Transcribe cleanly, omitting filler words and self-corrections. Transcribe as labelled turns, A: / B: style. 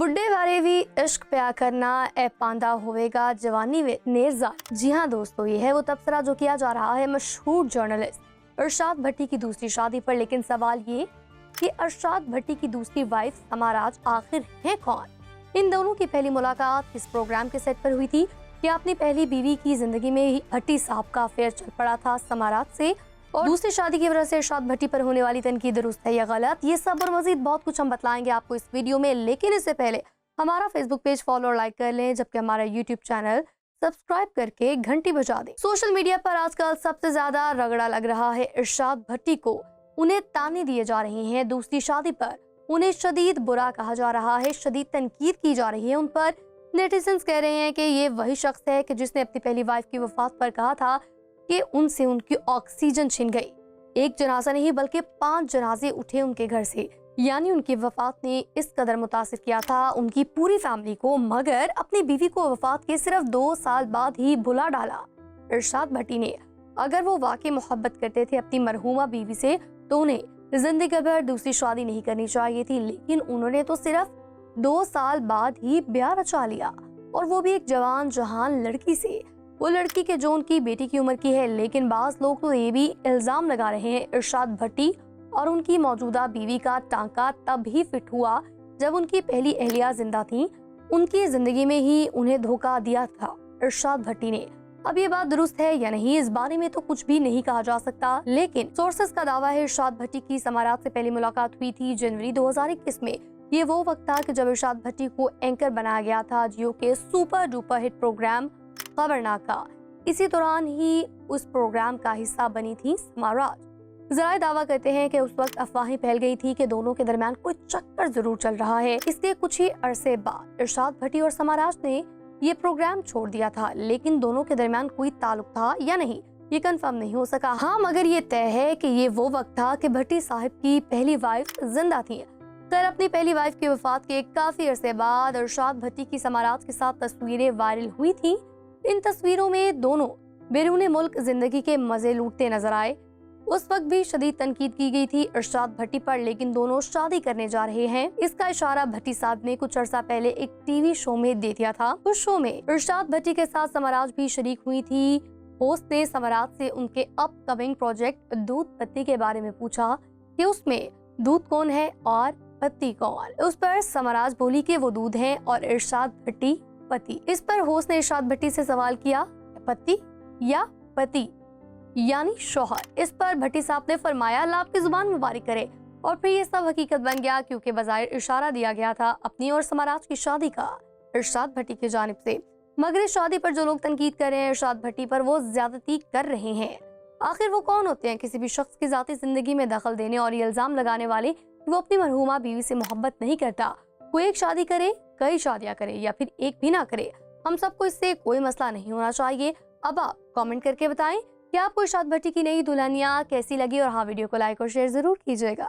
A: बुढ़े वारे भी इश्क प्यार करना ए पांदा होवेगा जवानी वे नेरजा। जी हाँ दोस्तों, ये है वो तबसरा जो किया जा रहा है मशहूर जर्नलिस्ट अरशाद भट्टी की दूसरी शादी पर। लेकिन सवाल ये कि अरशाद भट्टी की दूसरी वाइफ समाराज आखिर है कौन? इन दोनों की पहली मुलाकात इस प्रोग्राम के सेट पर हुई थी कि अपनी पहली बीवी की जिंदगी में ही भट्टी साहब का अफेयर चल पड़ा था समाराज से, और दूसरी शादी की वजह से अरशाद भट्टी पर होने वाली तनकीद दुरुस्त है या गलत, ये सब और मजीद बहुत कुछ हम बतलाएंगे आपको इस वीडियो में। लेकिन इससे पहले हमारा फेसबुक पेज फॉलो और लाइक कर लें, जबकि हमारा यूट्यूब चैनल सब्सक्राइब करके घंटी बजा दें। सोशल मीडिया पर आजकल सबसे ज्यादा रगड़ा लग रहा है अरशाद भट्टी को। उन्हें ताने दिए जा रहे हैं दूसरी शादी पर, उन्हें शदीद बुरा कहा जा रहा है, शदीद तनकीद की जा रही है उन पर। नेटिजन्स कह रहे हैं कि ये वही शख्स है कि जिसने अपनी पहली वाइफ की वफात पर कहा था कि उनसे उनकी ऑक्सीजन छिन गई। एक जनाजा नहीं बल्कि 5 जनाजे उठे उनके घर से, यानी उनकी वफात ने इस कदर मुतासिर किया था उनकी पूरी फैमिली को, मगर अपनी बीवी को वफात के सिर्फ 2 साल बाद ही भुला डाला। अरशाद भट्टी ने अगर वो वाकई मोहब्बत करते थे अपनी मरहूमा बीवी से तो उन्हें जिंदगी भर दूसरी शादी नहीं करनी चाहिए थी, लेकिन उन्होंने तो सिर्फ 2 साल बाद ही ब्याह रचा लिया, और वो भी एक जवान जहान लड़की से, वो लड़की के जो उनकी बेटी की उम्र की है। लेकिन बाज लोग तो ये भी इल्जाम लगा रहे हैं अरशाद भट्टी और उनकी मौजूदा बीवी का टांका तब ही फिट हुआ जब उनकी पहली अहलिया जिंदा थी, उनकी जिंदगी में ही उन्हें धोखा दिया था अरशाद भट्टी ने। अब ये बात दुरुस्त है या नहीं, इस बारे में तो कुछ भी नहीं कहा जा सकता, लेकिन सोर्सेस का दावा है अरशाद भट्टी की समाराज से पहली मुलाकात हुई थी जनवरी 2021 में। ये वो वक्त था कि जब अरशाद भट्टी को एंकर बनाया गया था जियो के सुपर डुपर हिट प्रोग्राम खबरनाका। इसी दौरान ही उस प्रोग्राम का हिस्सा बनी थी समाराज। जराए दावा करते हैं कि उस वक्त अफवाहें फैल गई थी कि दोनों के दरमियान कोई चक्कर जरूर चल रहा है। इसके कुछ ही अरसे बाद अरशाद भट्टी और समाराज ने ये प्रोग्राम छोड़ दिया था, लेकिन दोनों के दरमियान कोई ताल्लुक था या नहीं ये कंफर्म नहीं हो सका। हाँ, मगर ये तय है कि ये वो वक्त था कि भट्टी साहब की पहली वाइफ जिंदा थी। सर अपनी पहली वाइफ की वफात के काफी अरसे बाद अरशाद भट्टी की समाराज के साथ तस्वीरें वायरल हुई थी। इन तस्वीरों में दोनों बैरून मुल्क जिंदगी के मजे लूटते नजर आए। उस वक्त भी शदीद तनकीद की गई थी अरशाद भट्टी पर, लेकिन दोनों शादी करने जा रहे हैं, इसका इशारा भट्टी साहब ने कुछ अरसा पहले एक टीवी शो में दे दिया था। उस शो में अरशाद भट्टी के साथ समाराज भी शरीक हुई थी। होस्ट ने समाराज से उनके अपकमिंग प्रोजेक्ट दूध पत्ती के बारे में पूछा कि उसमें दूध कौन है और पत्ती कौन। उस पर समाराज बोली कि वो दूध है और अरशाद भट्टी पति। इस पर होस्ट ने अरशाद भट्टी से सवाल किया, पति या पति यानी शौहर। इस पर भट्टी साहब ने फरमाया, अल्लाह आपकी जुबान मुबारक करे। और फिर ये सब हकीकत बन गया, क्योंकि बज़ाहिर इशारा दिया गया था अपनी और समाराज की शादी का अरशाद भट्टी की जानिब से। मगर इस शादी पर जो लोग तनकीद कर रहे हैं अरशाद भट्टी पर, वो ज्यादती कर रहे हैं। आखिर वो कौन होते हैं किसी भी शख्स की जाती जिंदगी में दखल देने और ये इल्जाम लगाने वाले वो अपनी मरहूमा बीवी से मोहब्बत नहीं करता। कोई एक शादी करे, कई शादियां करे, या फिर एक भी ना करे, हम सबको इससे कोई मसला नहीं होना चाहिए। अब आप कमेंट करके बताएं कि आपको अरशाद भट्टी की नई दुल्हनिया कैसी लगी, और हाँ, वीडियो को लाइक और शेयर जरूर कीजिएगा।